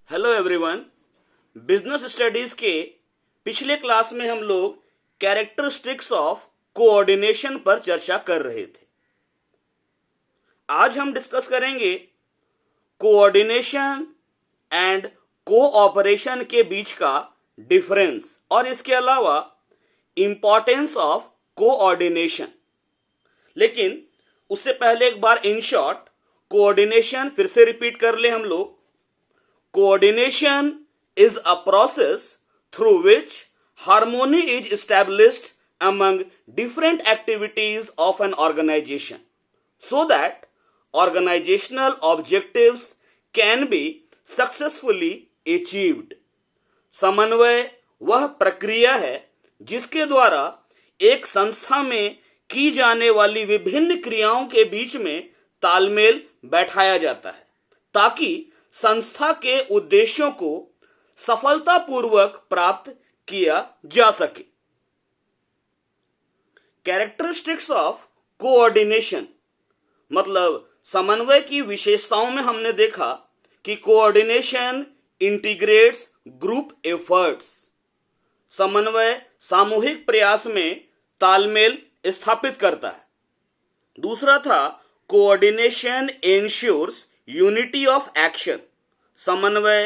Hello everyone. Business studies के पिछले class में हम लोग कैरेक्टरिस्टिक्स ऑफ कोऑर्डिनेशन पर चर्चा कर रहे थे। आज हम डिस्कस करेंगे कोऑर्डिनेशन एंड कोऑपरेशन के बीच का डिफरेंस और इसके अलावा इंपॉर्टेंस ऑफ कोऑर्डिनेशन। लेकिन उससे पहले एक बार इन शॉर्ट कोऑर्डिनेशन फिर से रिपीट कर ले हम लोग। Coordination is a process through which harmony is established among different activities of an organization so that organizational objectives can be successfully achieved. समन्वय वह प्रक्रिया है जिसके द्वारा एक संस्था में की जाने वाली विभिन्न क्रियाओं के बीच में तालमेल बैठाया जाता है ताकि संस्था के उद्देश्यों को सफलतापूर्वक प्राप्त किया जा सके। कैरेक्टरिस्टिक्स ऑफ कोऑर्डिनेशन मतलब समन्वय की विशेषताओं में हमने देखा कि कोऑर्डिनेशन इंटीग्रेट्स ग्रुप एफर्ट्स। समन्वय सामूहिक प्रयास में तालमेल स्थापित करता है। दूसरा था coordination ensures unity of action. समन्वय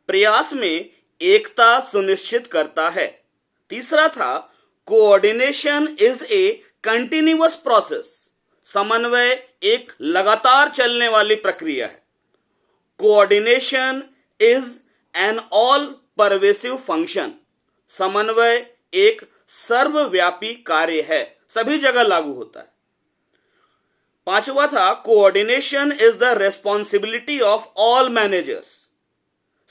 प्रयास में एकता सुनिश्चित करता है। तीसरा था coordination is A continuous process. समन्वय एक लगातार चलने वाली प्रक्रिया है। Coordination is N all pervasive function. समन्वय एक सर्वव्यापी कार्य है, सभी जगह लागू होता है। पांचवा था coordination is the responsibility of all managers.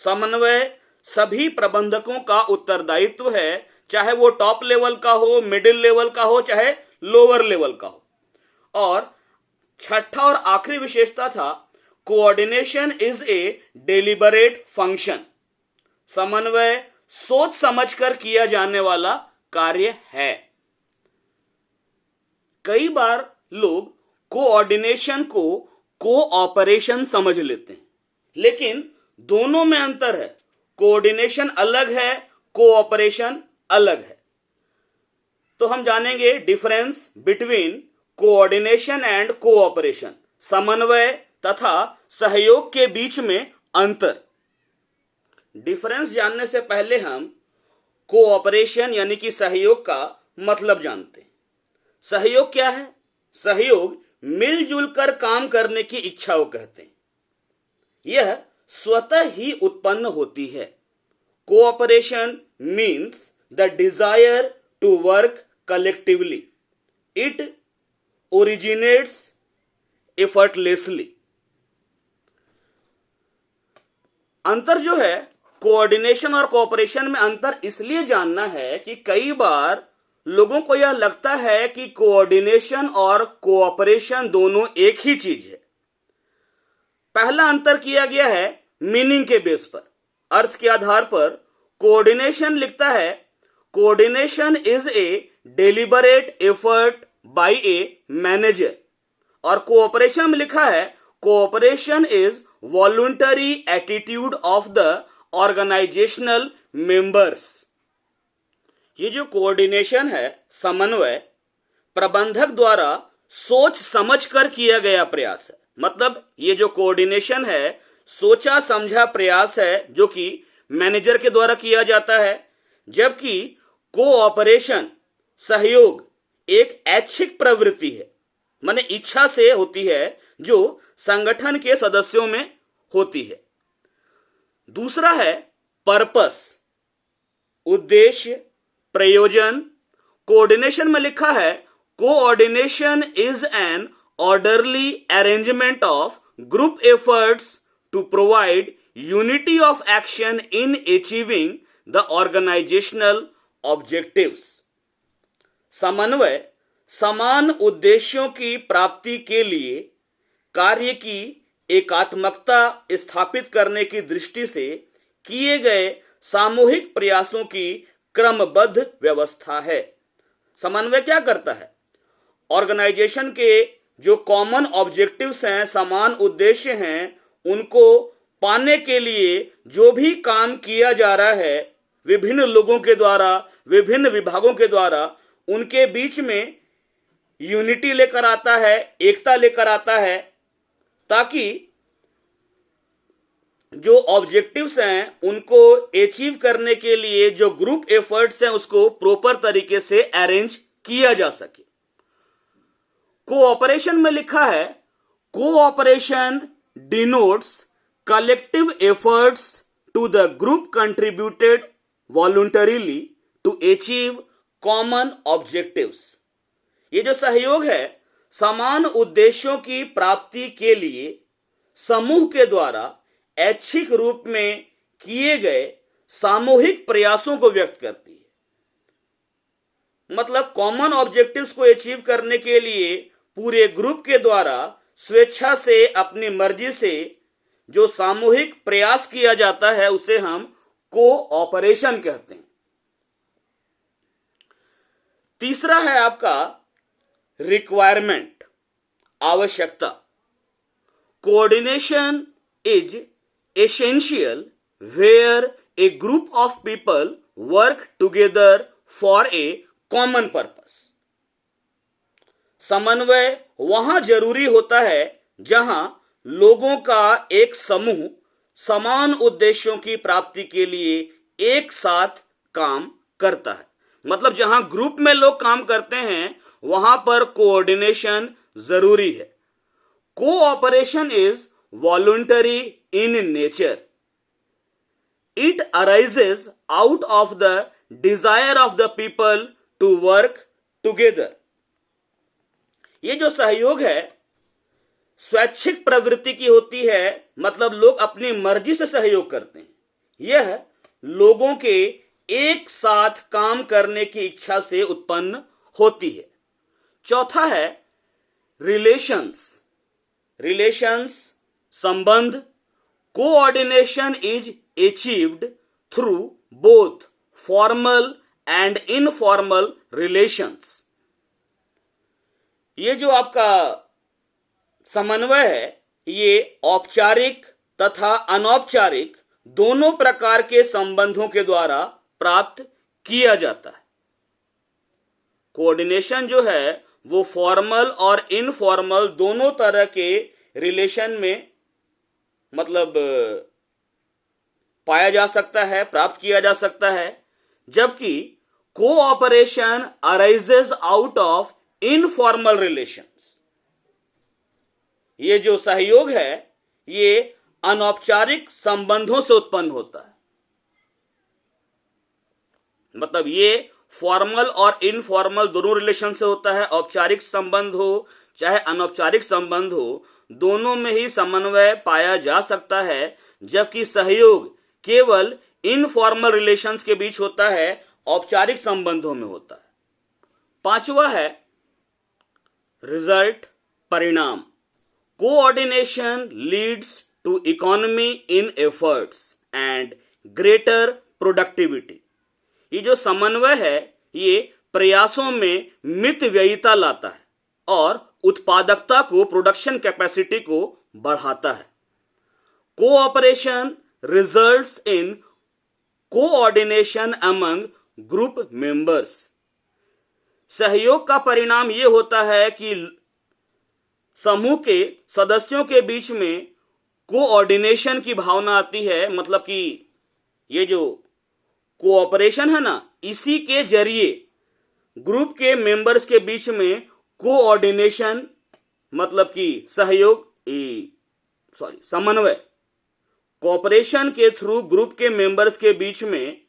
समन्वय सभी प्रबंधकों का उत्तरदायित्व है, चाहे वो टॉप लेवल का हो, मिडिल लेवल का हो, चाहे लोअर लेवल का हो। और छठा और आखिरी विशेषता था coordination is a deliberate function. समन्वय सोच समझकर किया जाने वाला कार्य है। कई बार लोग कोऑर्डिनेशन को कोऑपरेशन समझ लेते हैं, लेकिन दोनों में अंतर है। कोऑर्डिनेशन अलग है, कोऑपरेशन अलग है। तो हम जानेंगे difference between coordination and cooperation, समन्वय तथा सहयोग के बीच में अंतर। डिफरेंस जानने से पहले हम कोऑपरेशन यानी कि सहयोग का मतलब जानते हैं। सहयोग क्या है? सहयोग मिलजुल कर काम करने की इच्छा को कहते हैं। यह स्वतः ही उत्पन्न होती है। Cooperation means the desire to work collectively. It originates effortlessly. अंतर जो है कोऑर्डिनेशन और कोऑपरेशन में अंतर इसलिए जानना है कि कई बार लोगों को यह लगता है कि कोऑर्डिनेशन और कोऑपरेशन दोनों एक ही चीज है। पहला अंतर किया गया है मीनिंग के बेस पर, अर्थ के आधार पर। कोऑर्डिनेशन लिखता है coordination is a deliberate effort by a manager, और कोऑपरेशन में लिखा है cooperation is voluntary attitude of the organisational members. ये जो कोऑर्डिनेशन है, समन्वय, प्रबंधक द्वारा सोच समझकर किया गया प्रयास है। मतलब ये जो कोऑर्डिनेशन है सोचा समझा प्रयास है जो कि मैनेजर के द्वारा किया जाता है, जबकि कोऑपरेशन सहयोग एक ऐच्छिक प्रवृत्ति है, माने इच्छा से होती है, जो संगठन के सदस्यों में होती है। दूसरा है पर्पस, उद्देश्य, प्रयोजन। कोऑर्डिनेशन में लिखा है coordination is an orderly arrangement of group efforts to provide unity of action in achieving the organisational objectives. समन्वय समान उद्देश्यों की प्राप्ति के लिए कार्य की एकात्मकता स्थापित करने की दृष्टि से किए गए सामूहिक प्रयासों की क्रमबद्ध व्यवस्था है। समन्वय क्या करता है? ऑर्गेनाइजेशन के जो कॉमन ऑब्जेक्टिव्स हैं, समान उद्देश्य हैं, उनको पाने के लिए जो भी काम किया जा रहा है विभिन्न लोगों के द्वारा, विभिन्न विभागों के द्वारा, उनके बीच में यूनिटी लेकर आता है, एकता लेकर आता है, ताकि जो ऑब्जेक्टिव्स हैं उनको अचीव करने के लिए जो ग्रुप एफर्ट्स हैं उसको प्रॉपर तरीके से अरेंज किया जा सके। कोऑपरेशन में लिखा है, cooperation denotes collective efforts to the group contributed voluntarily to achieve common objectives. ये जो सहयोग है समान उद्देश्यों की प्राप्ति के लिए समूह के द्वारा ऐच्छिक रूप में किए गए सामूहिक प्रयासों को व्यक्त करती है। मतलब कॉमन ऑब्जेक्टिव्स को अचीव करने के लिए पूरे ग्रुप के द्वारा स्वेच्छा से, अपनी मर्जी से जो सामूहिक प्रयास किया जाता है उसे हम कोऑपरेशन कहते हैं। तीसरा है आपका रिक्वायरमेंट, आवश्यकता। Coordination is essential where a group of people work together for a common purpose। समन्वय वहां जरूरी होता है जहां लोगों का एक समूह समान उद्देश्यों की प्राप्ति के लिए एक साथ काम करता है। मतलब जहां ग्रुप में लोग काम करते हैं वहां पर कोऑर्डिनेशन जरूरी है। Cooperation is voluntary in nature. It arises out of the desire of the people to work together। ये जो सहयोग है स्वैच्छिक प्रवृत्ति की होती है, मतलब लोग अपनी मर्जी से सहयोग करते हैं। यह लोगों के एक साथ काम करने की इच्छा से उत्पन्न होती है। चौथा है रिलेशंस। रिलेशंस संबंध। Coordination is achieved through both formal and informal relations. ये जो आपका समन्वय है ये औपचारिक तथा अनौपचारिक दोनों प्रकार के संबंधों के द्वारा प्राप्त किया जाता है। कोऑर्डिनेशन जो है वो फॉर्मल और इनफॉर्मल दोनों तरह के रिलेशन में मतलब पाया जा सकता है, प्राप्त किया जा सकता है, जबकि cooperation arises out of informal relations. ये जो सहयोग है ये अनौपचारिक संबंधों से उत्पन्न होता है। मतलब ये फॉर्मल और इनफॉर्मल दोनों रिलेशन से होता है। औपचारिक संबंध हो चाहे अनौपचारिक संबंध हो, दोनों में ही समन्वय पाया जा सकता है, जबकि सहयोग केवल इनफॉर्मल रिलेशंस के बीच होता है, औपचारिक संबंधों में होता है। पांचवा है रिजल्ट, परिणाम। Coordination leads to economy in efforts and greater productivity. ये जो समन्वय है ये प्रयासों में मितव्ययिता लाता है और उत्पादकता को, प्रोडक्शन कैपेसिटी को बढ़ाता है। Cooperation results in coordination among group members. सहयोग का परिणाम यह होता है कि समूह के सदस्यों के बीच में कोऑर्डिनेशन की भावना आती है। मतलब कि ये जो कोऑपरेशन है ना, इसी के जरिए ग्रुप के मेंबर्स के बीच में कोऑर्डिनेशन मतलब कि सहयोग समन्वय, कोऑपरेशन के थ्रू ग्रुप के मेंबर्स के बीच में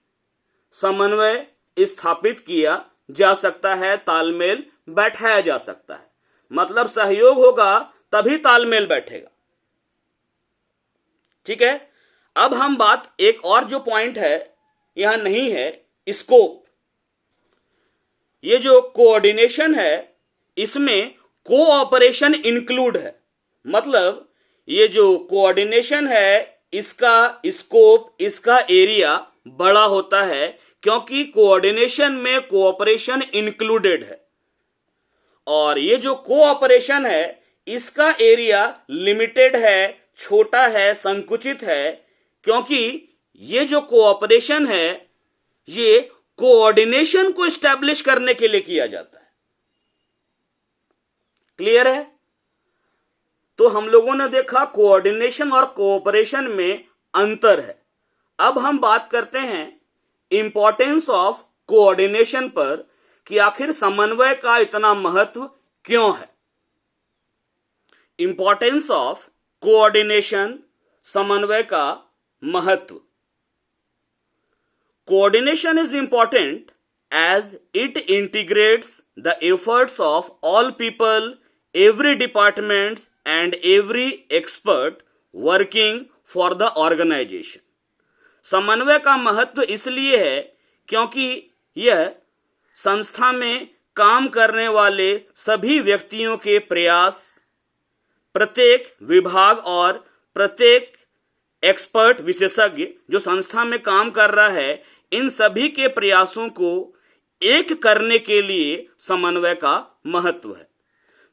समन्वय स्थापित किया जा सकता है, तालमेल बैठाया जा सकता है। मतलब सहयोग होगा तभी तालमेल बैठेगा। ठीक है, अब हम बात, एक और जो पॉइंट है यहां नहीं है, स्कोप। ये जो कोऑर्डिनेशन है इसमें कोऑपरेशन इंक्लूड है। मतलब ये जो कोऑर्डिनेशन है इसका स्कोप, इसका एरिया बड़ा होता है, क्योंकि कोऑर्डिनेशन में कोऑपरेशन इंक्लूडेड है। और ये जो कोऑपरेशन है इसका एरिया लिमिटेड है, छोटा है, संकुचित है, क्योंकि ये जो कोऑपरेशन है ये कोऑर्डिनेशन को एस्टैब्लिश करने के लिए किया जाता है। क्लियर है? तो हम लोगों ने देखा कोऑर्डिनेशन और कोऑपरेशन में अंतर है। अब हम बात करते हैं इंपॉर्टेंस ऑफ कोऑर्डिनेशन पर कि आखिर समन्वय का इतना महत्व क्यों है। इंपॉर्टेंस ऑफ कोऑर्डिनेशन, समन्वय का महत्व। Coordination is important as it integrates the efforts of all people, every department and every expert working for the organization. समन्वय का महत्व इसलिए है क्योंकि यह संस्था में काम करने वाले सभी व्यक्तियों के प्रयास, प्रत्येक विभाग और प्रत्येक एक्सपर्ट विशेषज्ञ जो संस्था में काम कर रहा है, इन सभी के प्रयासों को एक करने के लिए समन्वय का महत्व है।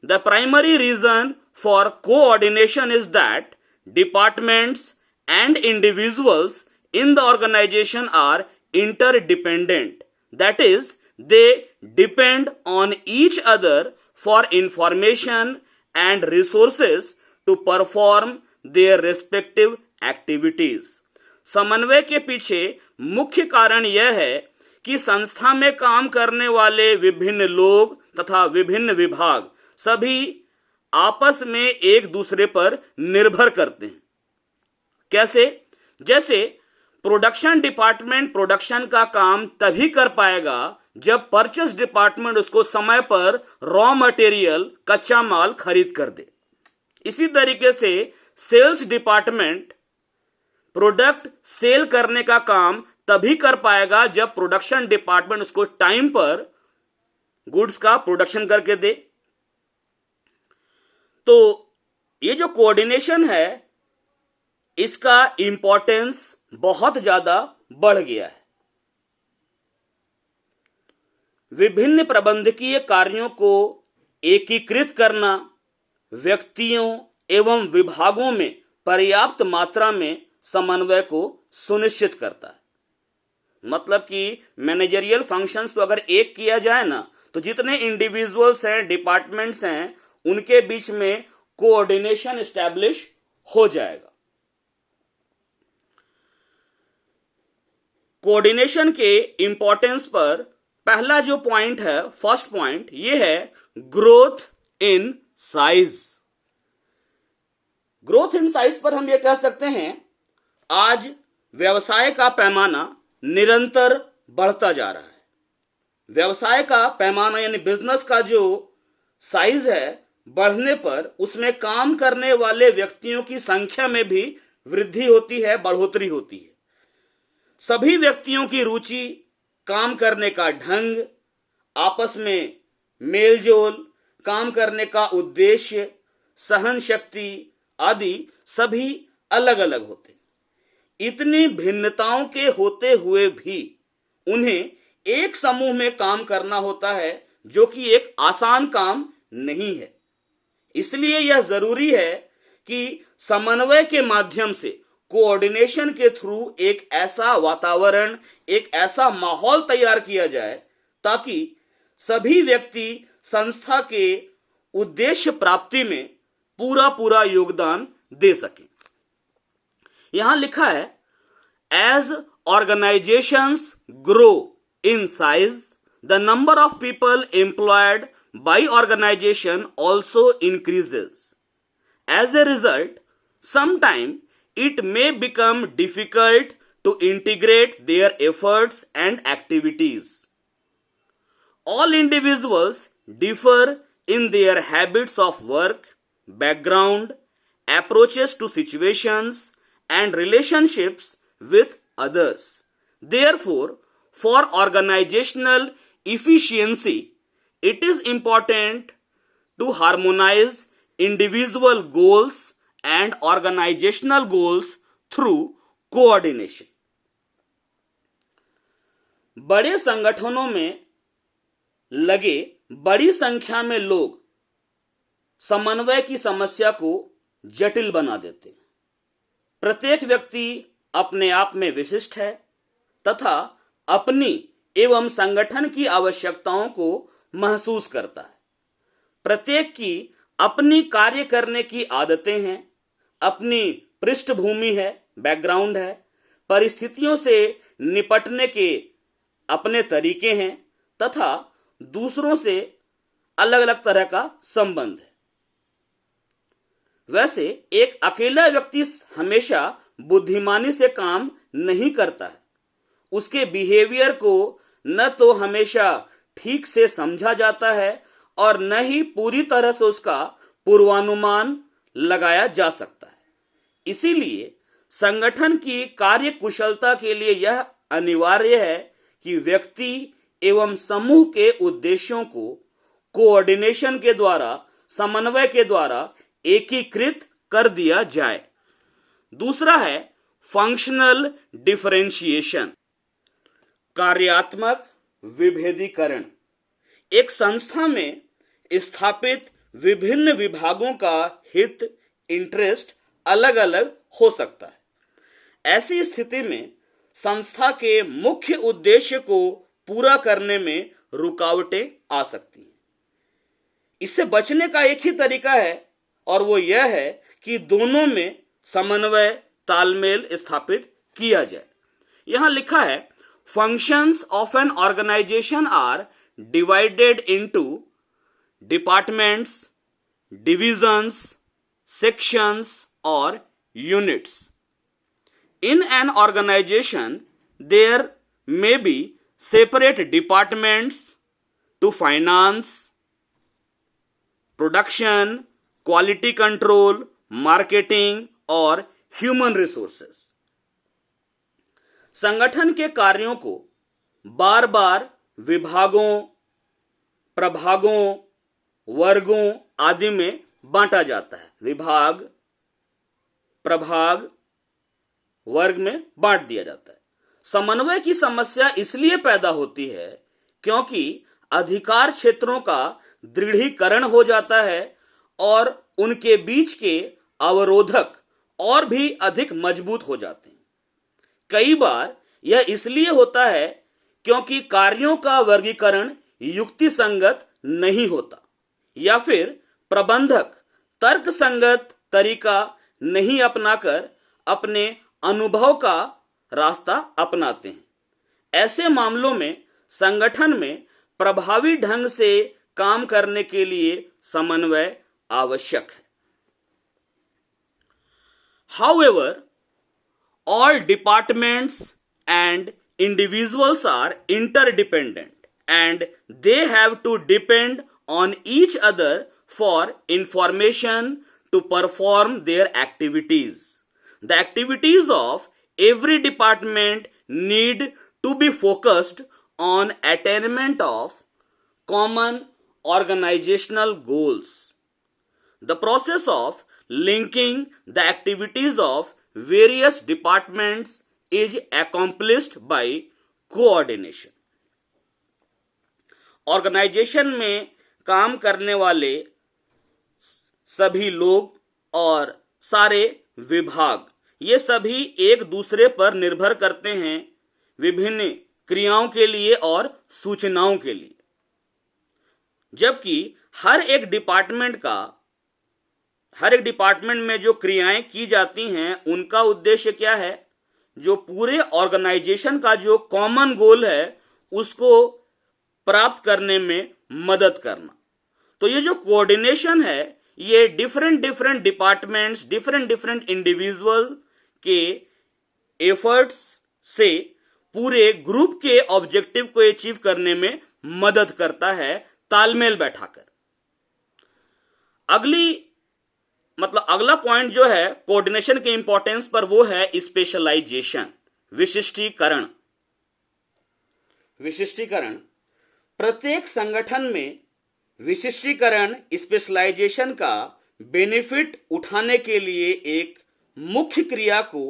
The primary reason for coordination is that departments and individuals in the organisation are interdependent. That is, they depend on each other for information and resources to perform their respective activities. समन्वय के पीछे मुख्य कारण यह है कि संस्था में काम करने वाले विभिन्न लोग तथा विभिन्न विभाग सभी आपस में एक दूसरे पर निर्भर करते हैं। कैसे? जैसे प्रोडक्शन डिपार्टमेंट प्रोडक्शन का काम तभी कर पाएगा जब परचेस डिपार्टमेंट उसको समय पर रॉ मटेरियल, कच्चा माल खरीद कर दे। इसी तरीके से सेल्स डिपार्टमेंट प्रोडक्ट सेल करने का काम तभी कर पाएगा जब प्रोडक्शन डिपार्टमेंट उसको टाइम पर गुड्स का प्रोडक्शन करके दे। तो ये जो कोऑर्डिनेशन है इसका इंपॉर्टेंस बहुत ज्यादा बढ़ गया है। विभिन्न प्रबंधकीय कार्यों को एकीकृत करना व्यक्तियों एवं विभागों में पर्याप्त मात्रा में समन्वय को सुनिश्चित करता है। मतलब कि मैनेजरियल फंक्शंस तो अगर एक किया जाए ना, तो जितने इंडिविजुअल्स हैं, डिपार्टमेंट्स हैं, उनके बीच में कोऑर्डिनेशन एस्टैब्लिश हो जाएगा। कोऑर्डिनेशन के इंपॉर्टेंस पर पहला जो पॉइंट है, फर्स्ट पॉइंट, ये है growth in size. Growth in size पर हम ये कह सकते हैं आज व्यवसाय का पैमाना निरंतर बढ़ता जा रहा है। व्यवसाय का पैमाना यानी बिजनेस का जो साइज है बढ़ने पर उसमें काम करने वाले व्यक्तियों की संख्या में भी वृद्धि होती है, बढ़ोतरी होती है। सभी व्यक्तियों की रुचि, काम करने का ढंग, आपस में मेलजोल, काम करने का उद्देश्य, सहन शक्ति आदि सभी अलग अलग होते हैं। इतनी भिन्नताओं के होते हुए भी उन्हें एक समूह में काम करना होता है, जो कि एक आसान काम नहीं है। इसलिए यह जरूरी है कि समन्वय के माध्यम से, कोऑर्डिनेशन के थ्रू एक ऐसा वातावरण, एक ऐसा माहौल तैयार किया जाए ताकि सभी व्यक्ति संस्था के उद्देश्य प्राप्ति में पूरा पूरा योगदान दे सकें। यहां लिखा है, as organisations grow in size the number of people employed by organisation also increases. As a result sometime it may become difficult to integrate their efforts and activities. All individuals differ in their habits of work, background, approaches to situations, and relationships with others. Therefore, for organizational efficiency, it is important to harmonize individual goals and organizational goals through coordination. बड़े संगठनों में लगे बड़ी संख्या में लोग समन्वय की समस्या को जटिल बना देते हैं। प्रत्येक व्यक्ति अपने आप में विशिष्ट है तथा अपनी एवं संगठन की आवश्यकताओं को महसूस करता है। प्रत्येक की अपनी कार्य करने की आदतें हैं, अपनी पृष्ठभूमि है, बैकग्राउंड है, परिस्थितियों से निपटने के अपने तरीके हैं तथा दूसरों से अलग अलग तरह का संबंध है। वैसे एक अकेला व्यक्ति हमेशा बुद्धिमानी से काम नहीं करता है। उसके बिहेवियर को न तो हमेशा ठीक से समझा जाता है और न ही पूरी तरह से उसका पूर्वानुमान लगाया जा सकता है। इसीलिए संगठन की कार्य कुशलता के लिए यह अनिवार्य है कि व्यक्ति एवं समूह के उद्देश्यों को कोऑर्डिनेशन के द्वारा, समन्वय के द्वारा एकीकृत कर दिया जाए। दूसरा है फंक्शनल डिफरेंशिएशन, कार्यात्मक विभेदीकरण। एक संस्था में स्थापित विभिन्न विभागों का हित, इंटरेस्ट अलग अलग हो सकता है। ऐसी स्थिति में संस्था के मुख्य उद्देश्य को पूरा करने में रुकावटें आ सकती हैं। इससे बचने का एक ही तरीका है और वो यह है कि दोनों में समन्वय, तालमेल स्थापित किया जाए। यहां लिखा है, functions of an organisation are divided into departments, divisions, sections और units. In an organization, there may be separate departments to finance, production, quality control, marketing और human resources। संगठन के कार्यों को बार बार विभागों, प्रभागों, वर्गों आदि में बांटा जाता है। विभाग, प्रभाग, वर्ग में बांट दिया जाता है। समन्वय की समस्या इसलिए पैदा होती है क्योंकि अधिकार क्षेत्रों का दृढ़ीकरण हो जाता है और उनके बीच के अवरोधक और भी अधिक मजबूत हो जाते हैं। कई बार यह इसलिए होता है क्योंकि कार्यों का वर्गीकरण युक्ति संगत नहीं होता या फिर प्रबंधक तर्क संगत तरीका नहीं अपनाकर अपने अनुभव का रास्ता अपनाते हैं। ऐसे मामलों में संगठन में प्रभावी ढंग से काम करने के लिए समन्वय आवश्यक है। However, all departments and individuals are interdependent and they have to depend on each other for information to perform their activities. The activities of every department need to be focused on attainment of common organizational goals. The process of linking the activities of various departments is accomplished by coordination. Organisation में काम करने वाले सभी लोग और सारे विभाग, ये सभी एक दूसरे पर निर्भर करते हैं विभिन्न क्रियाओं के लिए और सूचनाओं के लिए। जबकि हर एक डिपार्टमेंट में जो क्रियाएं की जाती हैं उनका उद्देश्य क्या है? जो पूरे ऑर्गेनाइजेशन का जो कॉमन गोल है उसको प्राप्त करने में मदद करना। तो ये जो कोऑर्डिनेशन है ये डिफरेंट डिपार्टमेंट्स, डिफरेंट इंडिविजुअल के एफर्ट्स से पूरे ग्रुप के ऑब्जेक्टिव को अचीव करने में मदद करता है, तालमेल बैठाकर। अगला पॉइंट जो है कोऑर्डिनेशन के इंपॉर्टेंस पर, वो है स्पेशलाइजेशन, विशिष्टीकरण। प्रत्येक संगठन में विशिष्टीकरण, स्पेशलाइजेशन का बेनिफिट उठाने के लिए एक मुख्य क्रिया को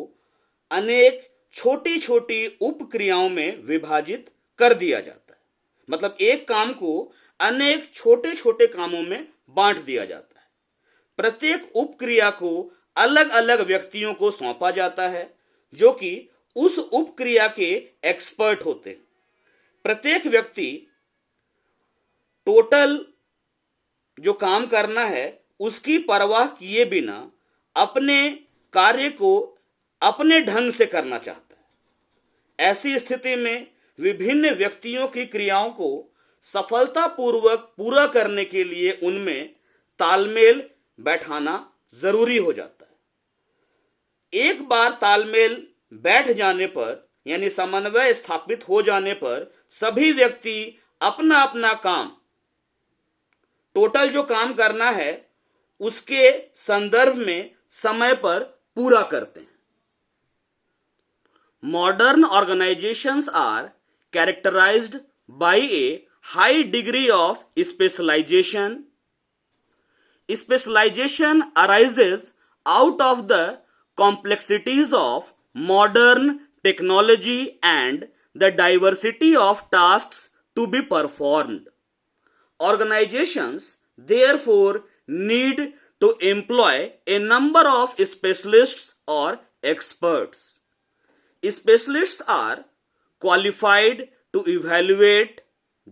अनेक छोटी छोटी उप क्रियाओं में विभाजित कर दिया जाता है। मतलब एक काम को अनेक छोटे छोटे कामों में बांट दिया जाता है। प्रत्येक उप क्रिया को अलग अलग व्यक्तियों को सौंपा जाता है जो कि उस उपक्रिया के एक्सपर्ट होते हैं। प्रत्येक व्यक्ति टोटल जो काम करना है उसकी परवाह किए बिना अपने कार्य को अपने ढंग से करना चाहता है। ऐसी स्थिति में विभिन्न व्यक्तियों की क्रियाओं को सफलतापूर्वक पूरा करने के लिए उनमें तालमेल बैठाना जरूरी हो जाता है। एक बार तालमेल बैठ जाने पर यानी समन्वय स्थापित हो जाने पर सभी व्यक्ति अपना अपना काम टोटल जो काम करना है उसके संदर्भ में समय पर पूरा करते हैं। Modern organisations are characterised by a high degree of specialisation. Specialization arises out of the complexities of modern technology and the diversity of tasks to be performed. Organizations therefore need to employ a number of specialists or experts. Specialists are qualified to evaluate,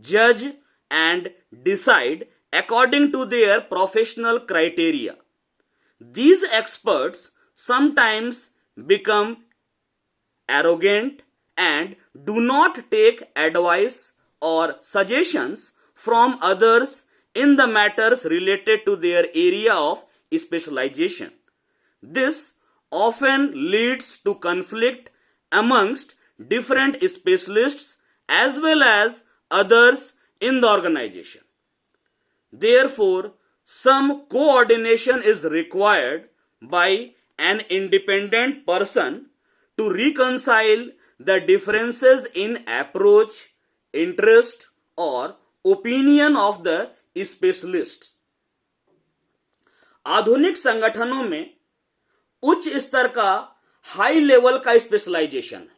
judge, and decide according to their professional criteria. These experts sometimes become arrogant and do not take advice or suggestions from others in the matters related to their area of specialization. This often leads to conflict amongst different specialists as well as others in the organization. Therefore, some coordination is required by an independent person to reconcile the differences in approach, interest, or opinion of the specialists. आधुनिक संगठनों में उच्च स्तर का high level का specialisation है।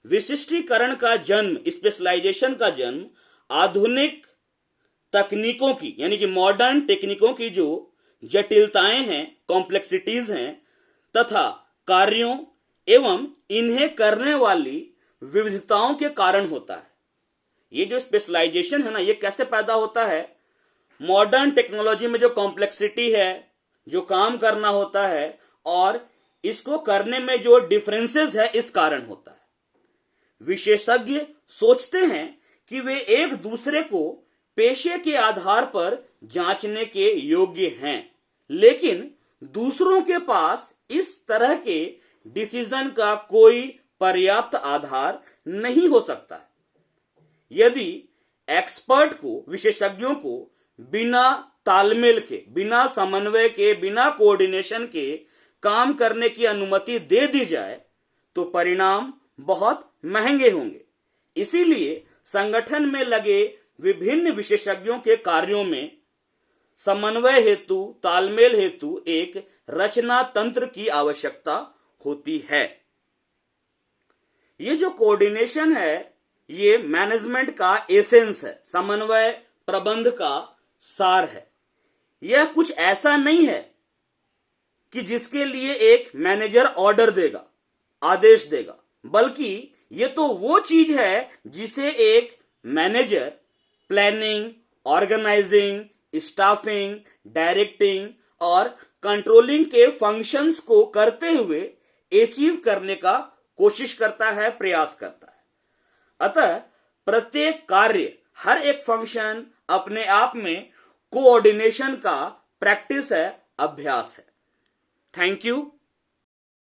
विशिष्टीकरण का जन्म, स्पेशलाइजेशन का जन्म आधुनिक तकनीकों की यानी कि मॉडर्न टेक्निकों की जो जटिलताएं हैं, कॉम्प्लेक्सिटीज हैं तथा कार्यों एवं इन्हें करने वाली विविधताओं के कारण होता है। ये जो स्पेशलाइजेशन है ना, ये कैसे पैदा होता है? मॉडर्न टेक्नोलॉजी में जो कॉम्प्लेक्सिटी है, जो काम करना होता है और इसको करने में जो डिफरेंसेस है, इस कारण होता है। विशेषज्ञ सोचते हैं कि वे एक दूसरे को पेशे के आधार पर जांचने के योग्य हैं, लेकिन दूसरों के पास इस तरह के डिसीजन का कोई पर्याप्त आधार नहीं हो सकता है। यदि एक्सपर्ट को, विशेषज्ञों को बिना तालमेल के, बिना समन्वय के, बिना कोऑर्डिनेशन के काम करने की अनुमति दे दी जाए तो परिणाम बहुत महंगे होंगे। इसीलिए संगठन में लगे विभिन्न विशेषज्ञों के कार्यों में समन्वय हेतु, तालमेल हेतु एक रचना तंत्र की आवश्यकता होती है। ये जो कोऑर्डिनेशन है, ये मैनेजमेंट का एसेंस है, समन्वय प्रबंध का सार है। यह कुछ ऐसा नहीं है कि जिसके लिए एक मैनेजर ऑर्डर देगा, आदेश देगा, बल्कि यह तो वो चीज है जिसे एक manager planning, organising, staffing, directing और कंट्रोलिंग के फंक्शंस को करते हुए अचीव करने का कोशिश करता है, प्रयास करता है। अतः प्रत्येक कार्य, हर एक फंक्शन अपने आप में कोऑर्डिनेशन का प्रैक्टिस है, अभ्यास है। Thank you.